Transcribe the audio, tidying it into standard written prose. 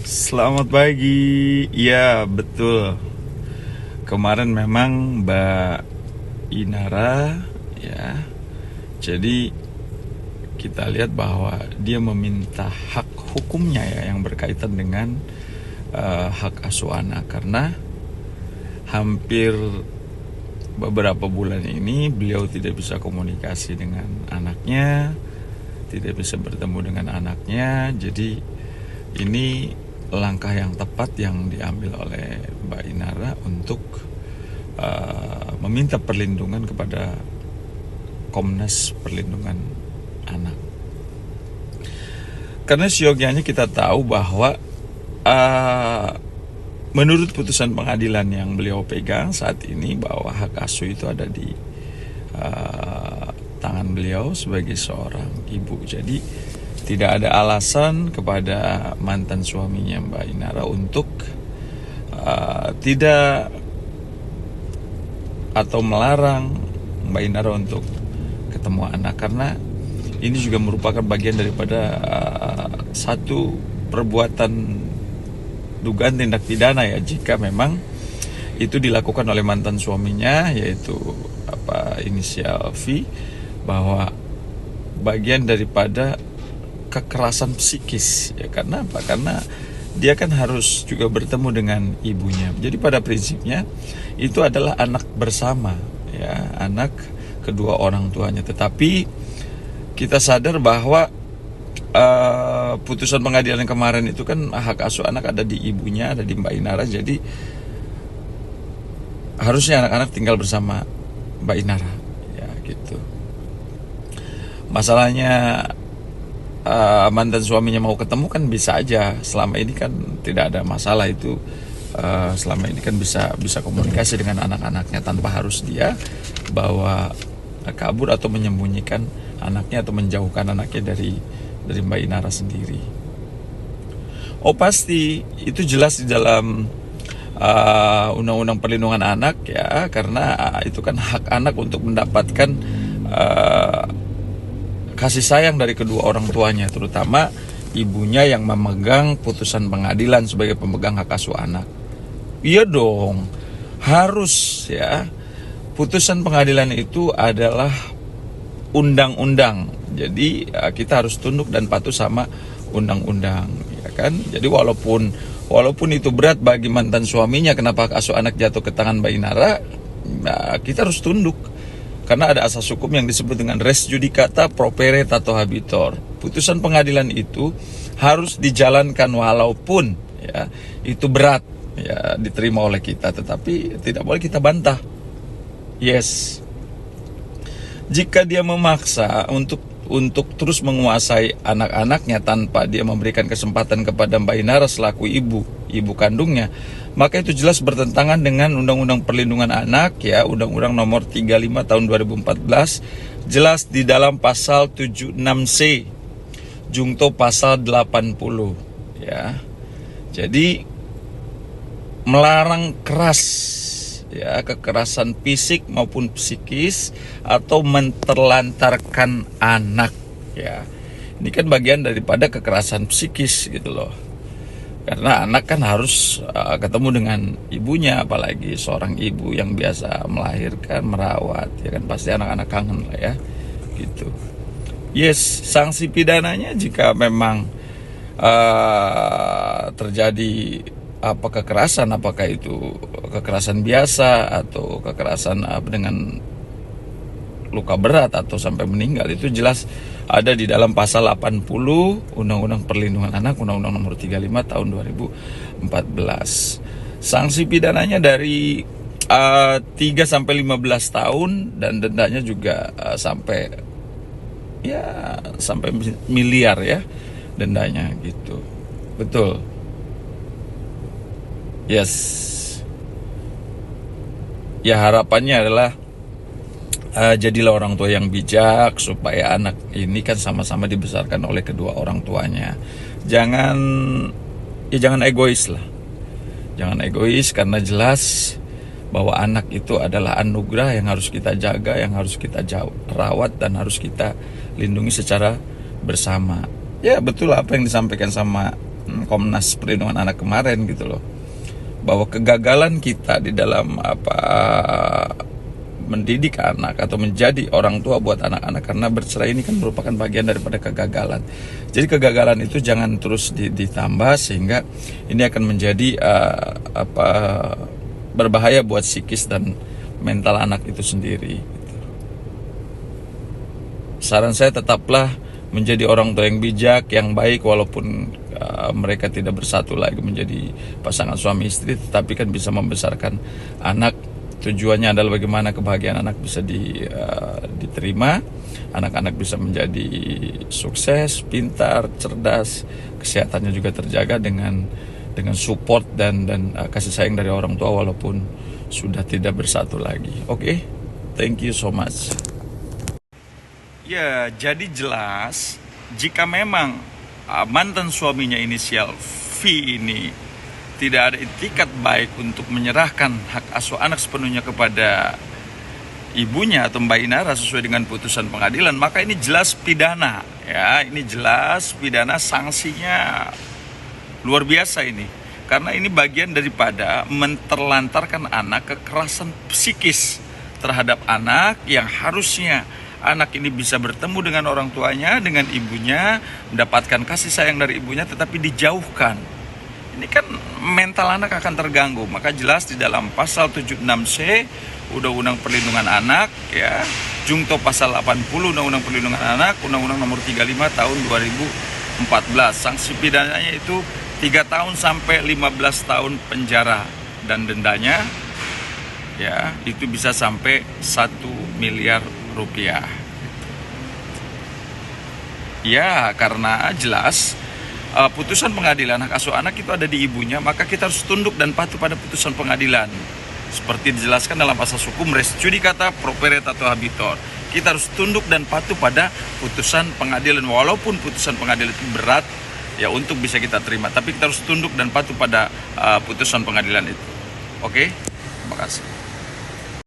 Selamat pagi. Ya, betul. Kemarin memang Mbak Inara ya. Jadi kita lihat bahwa dia meminta hak hukumnya ya yang berkaitan dengan hak asuh anak, karena hampir beberapa bulan ini beliau tidak bisa komunikasi dengan anaknya, tidak bisa bertemu dengan anaknya. Jadi ini langkah yang tepat yang diambil oleh Mbak Inara untuk meminta perlindungan kepada Komnas Perlindungan Anak. Karena siogianya kita tahu bahwa menurut putusan pengadilan yang beliau pegang saat ini, bahwa hak asuh itu ada di tangan beliau sebagai seorang ibu. Jadi tidak ada alasan kepada mantan suaminya Mbak Inara untuk tidak atau melarang Mbak Inara untuk ketemu anak, karena ini juga merupakan bagian daripada satu perbuatan dugaan tindak pidana ya, jika memang itu dilakukan oleh mantan suaminya, yaitu inisial V, bahwa bagian daripada kekerasan psikis ya. Karena apa? Karena dia kan harus juga bertemu dengan ibunya. Jadi pada prinsipnya itu adalah anak bersama ya, anak kedua orang tuanya. Tetapi kita sadar bahwa putusan pengadilan kemarin itu kan hak asuh anak ada di ibunya, ada di Mbak Inara. Jadi harusnya anak-anak tinggal bersama Mbak Inara ya, gitu. Masalahnya mantan suaminya mau ketemu kan bisa aja, selama ini kan tidak ada masalah itu. Selama ini kan bisa komunikasi dengan anak-anaknya tanpa harus dia bawa kabur atau menyembunyikan anaknya atau menjauhkan anaknya dari Mbak Inara sendiri. Oh pasti itu jelas di dalam Undang-Undang Perlindungan Anak ya, karena itu kan hak anak untuk mendapatkan kasih sayang dari kedua orang tuanya, terutama ibunya yang memegang putusan pengadilan sebagai pemegang hak asuh anak. Iya dong, harus ya. Putusan pengadilan itu adalah undang-undang. Jadi kita harus tunduk dan patuh sama undang-undang, ya kan? Jadi walaupun itu berat bagi mantan suaminya, kenapa hak asuh anak jatuh ke tangan Mbak Inara, nah, kita harus tunduk. Karena ada asas hukum yang disebut dengan res judicata pro pere tato habitor. Putusan pengadilan itu harus dijalankan walaupun ya itu berat ya diterima oleh kita, tetapi tidak boleh kita bantah. Yes. Jika dia memaksa untuk terus menguasai anak-anaknya tanpa dia memberikan kesempatan kepada Mbak Inara selaku ibu kandungnya, maka itu jelas bertentangan dengan Undang-Undang Perlindungan Anak ya, Undang-Undang Nomor 35 tahun 2014, jelas di dalam pasal 76C jungto pasal 80 ya. Jadi melarang keras ya, kekerasan fisik maupun psikis atau menterlantarkan anak ya. Ini kan bagian daripada kekerasan psikis gitu loh. Karena anak kan harus ketemu dengan ibunya, apalagi seorang ibu yang biasa melahirkan, merawat, ya kan pasti anak-anak kangen lah ya, gitu. Yes, sanksi pidananya jika memang terjadi kekerasan, apakah itu kekerasan biasa atau kekerasan dengan luka berat atau sampai meninggal, itu jelas ada di dalam pasal 80 Undang-Undang Perlindungan Anak, Undang-Undang Nomor 35 tahun 2014. Sanksi pidananya dari 3 sampai 15 tahun dan dendanya juga sampai miliar ya dendanya gitu. Betul. Yes. Ya harapannya adalah jadilah orang tua yang bijak supaya anak ini kan sama-sama dibesarkan oleh kedua orang tuanya. Jangan egois lah. Jangan egois, karena jelas bahwa anak itu adalah anugerah yang harus kita jaga, yang harus kita rawat dan harus kita lindungi secara bersama. Ya betul apa yang disampaikan sama Komnas Perlindungan Anak kemarin gitu loh, bahwa kegagalan kita di dalam mendidik anak atau menjadi orang tua buat anak-anak karena bercerai ini kan merupakan bagian daripada kegagalan. Jadi kegagalan itu jangan terus ditambah sehingga ini akan menjadi berbahaya buat psikis dan mental anak itu sendiri. Saran saya tetaplah menjadi orang tua yang bijak, yang baik, walaupun mereka tidak bersatu lagi menjadi pasangan suami istri, tetapi kan bisa membesarkan anak. Tujuannya adalah bagaimana kebahagiaan anak bisa diterima, anak-anak bisa menjadi sukses, pintar, cerdas, kesehatannya juga terjaga dengan support dan kasih sayang dari orang tua walaupun sudah tidak bersatu lagi. Oke, thank you so much. Ya, jadi jelas jika memang mantan suaminya inisial V ini tidak ada itikat baik untuk menyerahkan hak asuh anak sepenuhnya kepada ibunya atau Mbak Inara sesuai dengan putusan pengadilan, maka ini jelas pidana. Ya, ini jelas pidana, sanksinya luar biasa ini. Karena ini bagian daripada menterlantarkan anak, kekerasan psikis terhadap anak yang harusnya anak ini bisa bertemu dengan orang tuanya, dengan ibunya, mendapatkan kasih sayang dari ibunya, tetapi dijauhkan. Ini kan mental anak akan terganggu. Maka jelas di dalam pasal 76C Undang-Undang Perlindungan Anak, ya, Jungto pasal 80 Undang-Undang Perlindungan Anak, Undang-Undang Nomor 35 tahun 2014. Sanksi pidananya itu 3 tahun sampai 15 tahun penjara, dan dendanya ya itu bisa sampai 1 miliar rupiah. Ya, karena jelas putusan pengadilan hak asuh anak itu ada di ibunya, maka kita harus tunduk dan patuh pada putusan pengadilan. Seperti dijelaskan dalam asas hukum res judicata pro peret atau habetur. Kita harus tunduk dan patuh pada putusan pengadilan, walaupun putusan pengadilan itu berat ya untuk bisa kita terima, tapi kita harus tunduk dan patuh pada putusan pengadilan itu. Oke, terima kasih.